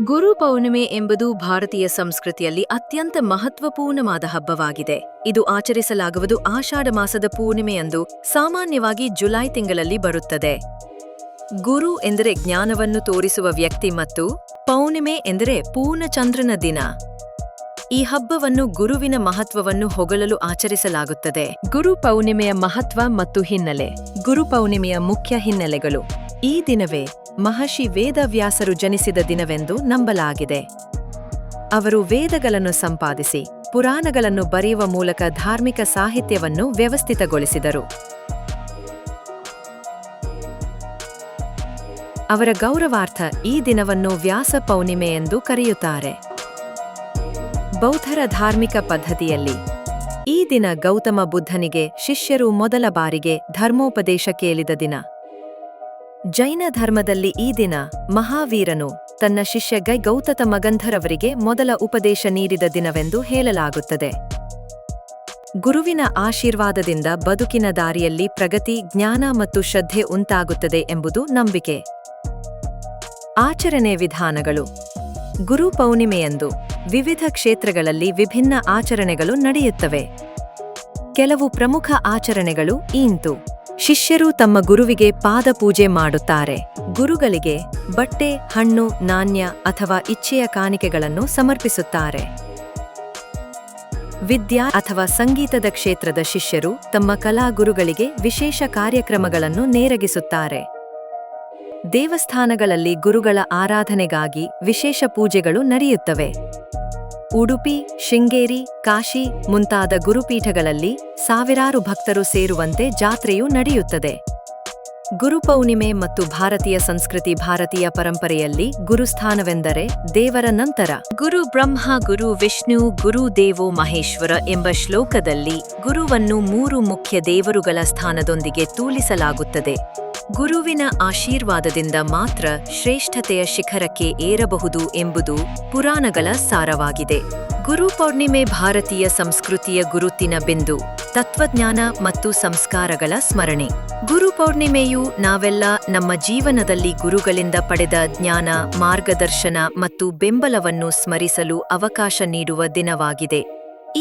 ಗುರು ಪೌರ್ಣಿಮೆ ಎಂಬುದು ಭಾರತೀಯ ಸಂಸ್ಕೃತಿಯಲ್ಲಿ ಅತ್ಯಂತ ಮಹತ್ವಪೂರ್ಣವಾದ ಹಬ್ಬವಾಗಿದೆ. ಇದು ಆಚರಿಸಲಾಗುವುದು ಆಷಾಢ ಮಾಸದ ಪೂರ್ಣಿಮೆಯಂದು, ಸಾಮಾನ್ಯವಾಗಿ ಜುಲೈ ತಿಂಗಳಲ್ಲಿ ಬರುತ್ತದೆ. ಗುರು ಎಂದರೆ ಜ್ಞಾನವನ್ನು ತೋರಿಸುವ ವ್ಯಕ್ತಿ ಮತ್ತು ಪೌರ್ಣಿಮೆ ಎಂದರೆ ಪೂರ್ಣಚಂದ್ರನ ದಿನ. ಈ ಹಬ್ಬವನ್ನು ಗುರುವಿನ ಮಹತ್ವವನ್ನು ಹೊಗಳಲು ಆಚರಿಸಲಾಗುತ್ತದೆ. ಗುರು ಪೌರ್ಣಿಮೆಯ ಮಹತ್ವ ಮತ್ತು ಹಿನ್ನೆಲೆ. ಗುರು ಪೌರ್ಣಿಮೆಯ ಮುಖ್ಯ ಹಿನ್ನೆಲೆಗಳು. ಈ ದಿನವೇ ಮಹರ್ಷಿ ವೇದವ್ಯಾಸರು ಜನಿಸಿದ ದಿನವೆಂದು ನಂಬಲಾಗಿದೆ. ಅವರು ವೇದಗಳನ್ನು ಸಂಪಾದಿಸಿ ಪುರಾಣಗಳನ್ನು ಬರೆಯುವ ಮೂಲಕ ಧಾರ್ಮಿಕ ಸಾಹಿತ್ಯವನ್ನು ವ್ಯವಸ್ಥಿತಗೊಳಿಸಿದರು. ಅವರ ಗೌರವಾರ್ಥ ಈ ದಿನವನ್ನು ವ್ಯಾಸ ಪೌರ್ಣಿಮೆ ಎಂದು ಕರೆಯುತ್ತಾರೆ. ಬೌದ್ಧರ ಧಾರ್ಮಿಕ ಪದ್ಧತಿಯಲ್ಲಿ ಈ ದಿನ ಗೌತಮ ಬುದ್ಧನಿಗೆ ಶಿಷ್ಯರು ಮೊದಲ ಬಾರಿಗೆ ಧರ್ಮೋಪದೇಶ ಕೇಳಿದ ದಿನ. ಜೈನ ಧರ್ಮದಲ್ಲಿ ಈ ದಿನ ಮಹಾವೀರನು ತನ್ನ ಶಿಷ್ಯ ಗೌತಮ ಮಗಂಧರವರಿಗೆ ಮೊದಲ ಉಪದೇಶ ನೀಡಿದ ದಿನವೆಂದು ಹೇಳಲಾಗುತ್ತದೆ. ಗುರುವಿನ ಆಶೀರ್ವಾದದಿಂದ ಬದುಕಿನ ದಾರಿಯಲ್ಲಿ ಪ್ರಗತಿ, ಜ್ಞಾನ ಮತ್ತು ಶ್ರದ್ಧೆ ಉಂಟಾಗುತ್ತದೆ ಎಂಬುದು ನಂಬಿಕೆ. ಆಚರಣೆ ವಿಧಾನಗಳು. ಗುರು ಪೌರ್ಣಿಮೆಯಂದು ವಿವಿಧ ಕ್ಷೇತ್ರಗಳಲ್ಲಿ ವಿಭಿನ್ನ ಆಚರಣೆಗಳು ನಡೆಯುತ್ತವೆ. ಕೆಲವು ಪ್ರಮುಖ ಆಚರಣೆಗಳು ಇಂತು. ಶಿಷ್ಯರು ತಮ್ಮ ಗುರುವಿಗೆ ಪಾದಪೂಜೆ ಮಾಡುತ್ತಾರೆ. ಗುರುಗಳಿಗೆ ಬಟ್ಟೆ, ಹಣ್ಣು, ನಾಣ್ಯ ಅಥವಾ ಇಚ್ಛೆಯ ಕಾಣಿಕೆಗಳನ್ನು ಸಮರ್ಪಿಸುತ್ತಾರೆ. ವಿದ್ಯಾ ಅಥವಾ ಸಂಗೀತದ ಕ್ಷೇತ್ರದ ಶಿಷ್ಯರು ತಮ್ಮ ಕಲಾಗುರುಗಳಿಗೆ ವಿಶೇಷ ಕಾರ್ಯಕ್ರಮಗಳನ್ನು ನೇರಗಿಸುತ್ತಾರೆ. ದೇವಸ್ಥಾನಗಳಲ್ಲಿ ಗುರುಗಳ ಆರಾಧನೆಗಾಗಿ ವಿಶೇಷ ಪೂಜೆಗಳು ನಡೆಯುತ್ತವೆ. ಉಡುಪಿ, ಶೃಂಗೇರಿ, ಕಾಶಿ ಮುಂತಾದ ಗುರುಪೀಠಗಳಲ್ಲಿ ಸಾವಿರಾರು ಭಕ್ತರು ಸೇರುವಂತೆ ಜಾತ್ರೆಯೂ ನಡೆಯುತ್ತದೆ. ಗುರುಪೌರ್ಣಿಮೆ ಮತ್ತು ಭಾರತೀಯ ಸಂಸ್ಕೃತಿ. ಭಾರತೀಯ ಪರಂಪರೆಯಲ್ಲಿ ಗುರುಸ್ಥಾನವೆಂದರೆ ದೇವರ ನಂತರ ಗುರು ಬ್ರಹ್ಮ, ಗುರು ವಿಷ್ಣು, ಗುರು ದೇವೋ ಮಹೇಶ್ವರ ಎಂಬ ಶ್ಲೋಕದಲ್ಲಿ ಗುರುವನ್ನು 3 ಮುಖ್ಯ ದೇವರುಗಳ ಸ್ಥಾನದೊಂದಿಗೆ ತೂಲಿಸಲಾಗುತ್ತದೆ. ಗುರುವಿನ ಆಶೀರ್ವಾದದಿಂದ ಮಾತ್ರ ಶ್ರೇಷ್ಠತೆಯ ಶಿಖರಕ್ಕೆ ಏರಬಹುದು ಎಂಬುದು ಪುರಾಣಗಳ ಸಾರವಾಗಿದೆ. ಗುರು ಪೌರ್ಣಿಮೆ ಭಾರತೀಯ ಸಂಸ್ಕೃತಿಯ ಗುರುತಿನ ಬಿಂದು, ತತ್ವಜ್ಞಾನ ಮತ್ತು ಸಂಸ್ಕಾರಗಳ ಸ್ಮರಣೆ. ಗುರು ಪೌರ್ಣಿಮೆಯು ನಾವೆಲ್ಲ ನಮ್ಮ ಜೀವನದಲ್ಲಿ ಗುರುಗಳಿಂದ ಪಡೆದ ಜ್ಞಾನ, ಮಾರ್ಗದರ್ಶನ ಮತ್ತು ಬೆಂಬಲವನ್ನು ಸ್ಮರಿಸಲು ಅವಕಾಶ ನೀಡುವ ದಿನವಾಗಿದೆ.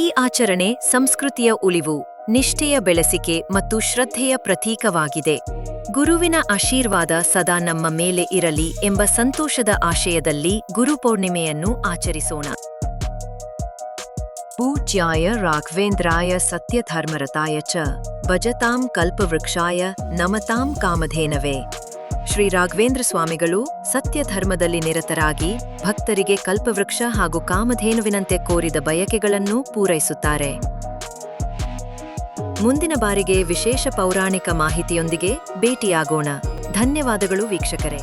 ಈ ಆಚರಣೆ ಸಂಸ್ಕೃತಿಯ ಉಳಿವು, ನಿಷ್ಠೆಯ ಬೆಳೆಸಿಕೆ ಮತ್ತು ಶ್ರದ್ಧೆಯ ಪ್ರತೀಕವಾಗಿದೆ. ಗುರುವಿನ ಆಶೀರ್ವಾದ ಸದಾ ನಮ್ಮ ಮೇಲೆ ಇರಲಿ ಎಂಬ ಸಂತೋಷದ ಆಶಯದಲ್ಲಿ ಗುರುಪೌರ್ಣಿಮೆಯನ್ನು ಆಚರಿಸೋಣ. ಪೂಜ್ಯಾಯ ರಾಘವೇಂದ್ರಾಯ ಸತ್ಯಧರ್ಮರತಾಯ ಚ ಭಜತಾಂ ಕಲ್ಪವೃಕ್ಷಾಯ ನಮತಾಂ ಕಾಮಧೇನವೇ. ಶ್ರೀ ರಾಘವೇಂದ್ರ ಸ್ವಾಮಿಗಳು ಸತ್ಯಧರ್ಮದಲ್ಲಿ ನಿರತರಾಗಿ ಭಕ್ತರಿಗೆ ಕಲ್ಪವೃಕ್ಷ ಹಾಗೂ ಕಾಮಧೇನುವಿನಂತೆ ಕೋರಿದ ಬಯಕೆಗಳನ್ನು ಪೂರೈಸುತ್ತಾರೆ. ಮುಂದಿನ ಬಾರಿಗೆ ವಿಶೇಷ ಪೌರಾಣಿಕ ಮಾಹಿತಿಯೊಂದಿಗೆ ಭೇಟಿಯಾಗೋಣ. ಧನ್ಯವಾದಗಳು ವೀಕ್ಷಕರೇ.